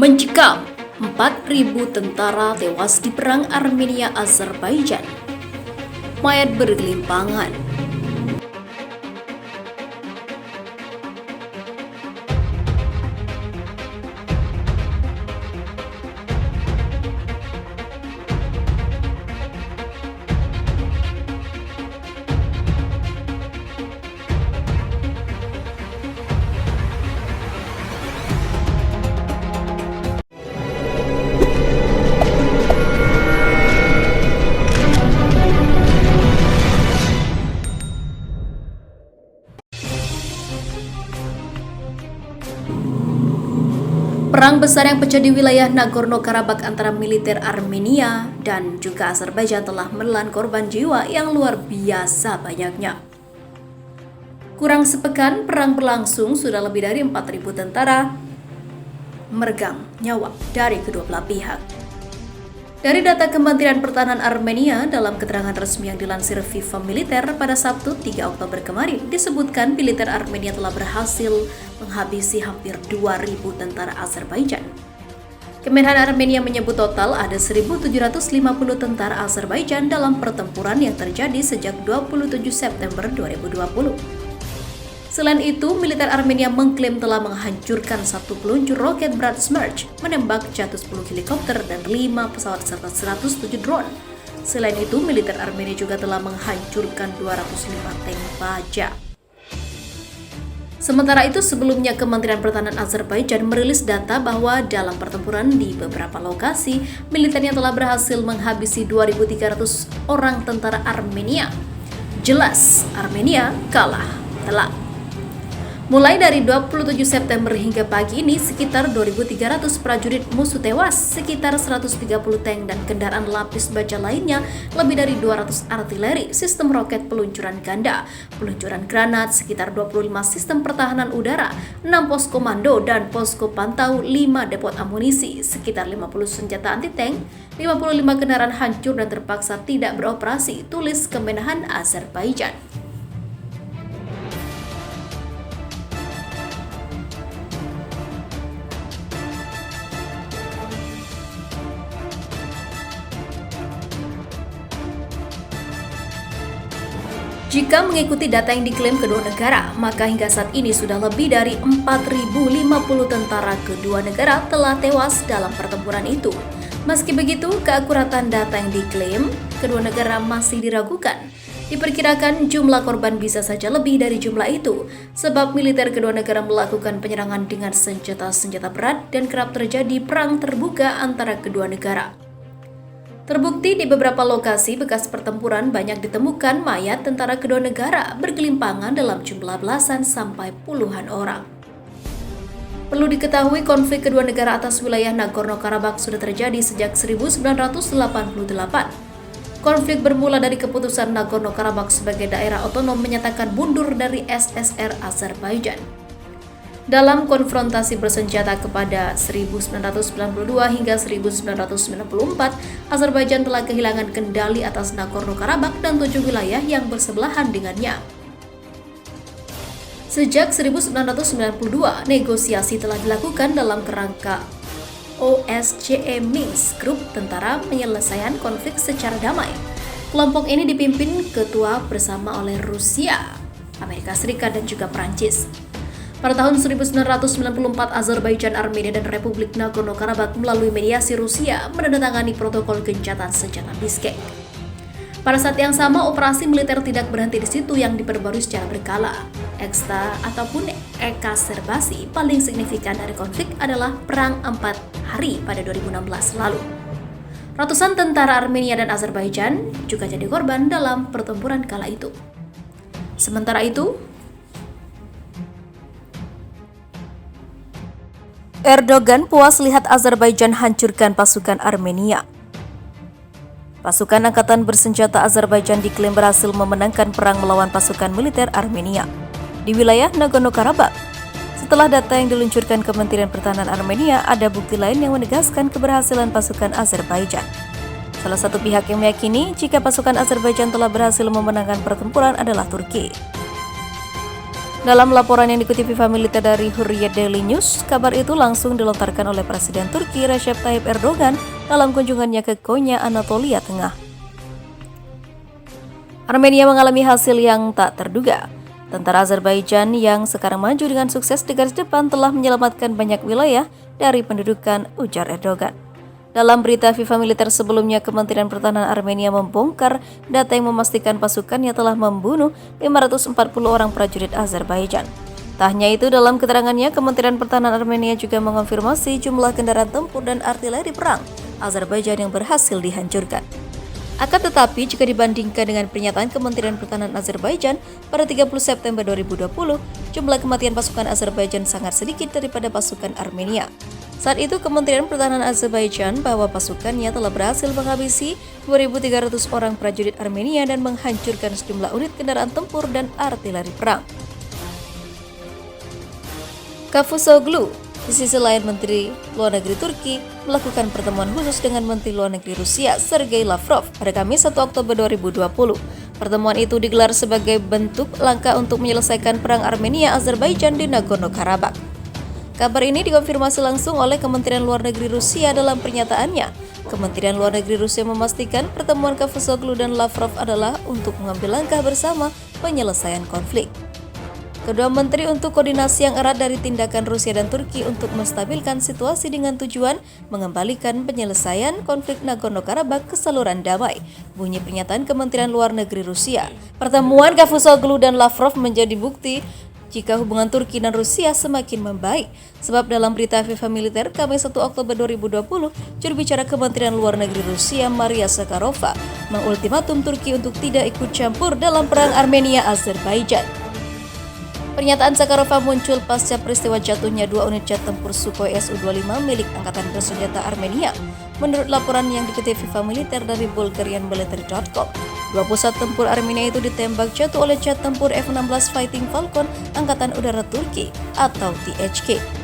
Mencekam 4.000 tentara tewas di perang Armenia-Azerbaijan. Mayat bergelimpangan. Perang besar yang pecah di wilayah Nagorno-Karabakh antara militer Armenia dan juga Azerbaijan telah menelan korban jiwa yang luar biasa banyaknya. Kurang sepekan perang berlangsung, sudah lebih dari 4.000 tentara meregang nyawa dari kedua belah pihak. Dari data Kementerian Pertahanan Armenia, dalam keterangan resmi yang dilansir FIFA Militer pada Sabtu 3 Oktober kemarin, disebutkan militer Armenia telah berhasil menghabisi hampir 2.000 tentara Azerbaijan. Kemenhan Armenia menyebut total ada 1.750 tentara Azerbaijan dalam pertempuran yang terjadi sejak 27 September 2020. Selain itu, militer Armenia mengklaim telah menghancurkan 1 peluncur roket berat Smerch, menembak jatuh 10 helikopter dan 5 pesawat serta 107 drone. Selain itu, militer Armenia juga telah menghancurkan 205 tank baja. Sementara itu, sebelumnya Kementerian Pertahanan Azerbaijan merilis data bahwa dalam pertempuran di beberapa lokasi, militernya telah berhasil menghabisi 2.300 orang tentara Armenia. Jelas, Armenia kalah telak. Mulai dari 27 September hingga pagi ini, sekitar 2.300 prajurit musuh tewas, sekitar 130 tank dan kendaraan lapis baja lainnya, lebih dari 200 artileri, sistem roket peluncuran ganda, peluncuran granat, sekitar 25 sistem pertahanan udara, 6 pos komando dan posko pantau, 5 depot amunisi, sekitar 50 senjata anti-tank, 55 kendaraan hancur dan terpaksa tidak beroperasi, tulis Kemenhan Azerbaijan. Jika mengikuti data yang diklaim kedua negara, maka hingga saat ini sudah lebih dari 4.050 tentara kedua negara telah tewas dalam pertempuran itu. Meski begitu, keakuratan data yang diklaim kedua negara masih diragukan. Diperkirakan jumlah korban bisa saja lebih dari jumlah itu, sebab militer kedua negara melakukan penyerangan dengan senjata-senjata berat dan kerap terjadi perang terbuka antara kedua negara. Terbukti di beberapa lokasi bekas pertempuran banyak ditemukan mayat tentara kedua negara bergelimpangan dalam jumlah belasan sampai puluhan orang. Perlu diketahui, konflik kedua negara atas wilayah Nagorno-Karabakh sudah terjadi sejak 1988. Konflik bermula dari keputusan Nagorno-Karabakh sebagai daerah otonom menyatakan mundur dari SSR Azerbaijan. Dalam konfrontasi bersenjata kepada 1992 hingga 1994, Azerbaijan telah kehilangan kendali atas Nagorno-Karabakh dan 7 wilayah yang bersebelahan dengannya. Sejak 1992, negosiasi telah dilakukan dalam kerangka OSCE Minsk, grup tentara penyelesaian konflik secara damai. Kelompok ini dipimpin ketua bersama oleh Rusia, Amerika Serikat dan juga Prancis. Pada tahun 1994, Azerbaijan, Armenia, dan Republik Nagorno-Karabakh melalui mediasi Rusia menandatangani protokol gencatan senjata Bishkek. Pada saat yang sama, operasi militer tidak berhenti di situ yang diperbarui secara berkala. Eksaserbasi paling signifikan dari konflik adalah Perang 4 Hari pada 2016 lalu. Ratusan tentara Armenia dan Azerbaijan juga jadi korban dalam pertempuran kala itu. Sementara itu, Erdogan puas lihat Azerbaijan hancurkan pasukan Armenia. Pasukan angkatan bersenjata Azerbaijan diklaim berhasil memenangkan perang melawan pasukan militer Armenia di wilayah Nagorno-Karabakh. Setelah data yang diluncurkan Kementerian Pertahanan Armenia, ada bukti lain yang menegaskan keberhasilan pasukan Azerbaijan. Salah satu pihak yang meyakini jika pasukan Azerbaijan telah berhasil memenangkan pertempuran adalah Turki. Dalam laporan yang dikutip FIFA Militer dari Hurriyet Daily News, kabar itu langsung dilontarkan oleh Presiden Turki Recep Tayyip Erdogan dalam kunjungannya ke Konya, Anatolia Tengah. Armenia mengalami hasil yang tak terduga. Tentara Azerbaijan yang sekarang maju dengan sukses di garis depan telah menyelamatkan banyak wilayah dari pendudukan, ujar Erdogan. Dalam berita FIFA Militer sebelumnya, Kementerian Pertahanan Armenia membongkar data yang memastikan pasukannya telah membunuh 540 orang prajurit Azerbaijan. Tak hanya itu, dalam keterangannya, Kementerian Pertahanan Armenia juga mengonfirmasi jumlah kendaraan tempur dan artileri perang Azerbaijan yang berhasil dihancurkan. Akan tetapi, jika dibandingkan dengan pernyataan Kementerian Pertahanan Azerbaijan pada 30 September 2020, jumlah kematian pasukan Azerbaijan sangat sedikit daripada pasukan Armenia. Saat itu, Kementerian Pertahanan Azerbaijan bahwa pasukannya telah berhasil menghabisi 2.300 orang prajurit Armenia dan menghancurkan sejumlah unit kendaraan tempur dan artileri perang. Cavusoglu, di sisi lain Menteri Luar Negeri Turki, melakukan pertemuan khusus dengan Menteri Luar Negeri Rusia Sergei Lavrov pada Kamis 1 Oktober 2020. Pertemuan itu digelar sebagai bentuk langkah untuk menyelesaikan perang Armenia-Azerbaijan di Nagorno-Karabakh. Kabar ini dikonfirmasi langsung oleh Kementerian Luar Negeri Rusia dalam pernyataannya. Kementerian Luar Negeri Rusia memastikan pertemuan Cavusoglu dan Lavrov adalah untuk mengambil langkah bersama penyelesaian konflik. Kedua menteri untuk koordinasi yang erat dari tindakan Rusia dan Turki untuk menstabilkan situasi dengan tujuan mengembalikan penyelesaian konflik Nagorno-Karabakh ke saluran damai, bunyi pernyataan Kementerian Luar Negeri Rusia. Pertemuan Cavusoglu dan Lavrov menjadi bukti jika hubungan Turki dan Rusia semakin membaik. Sebab dalam berita FIFA Militer Kamis 1 Oktober 2020, juru bicara Kementerian Luar Negeri Rusia Maria Zakharova mengultimatum Turki untuk tidak ikut campur dalam perang Armenia-Azerbaijan. Pernyataan Zakharova muncul pasca peristiwa jatuhnya 2 unit jet tempur Sukhoi Su-25 milik Angkatan Bersenjata Armenia. Menurut laporan yang dikutip FIFA Militer dari BulgarianMilitary.com, 2 pusat tempur Armenia itu ditembak jatuh oleh jet tempur F-16 Fighting Falcon Angkatan Udara Turki atau THK.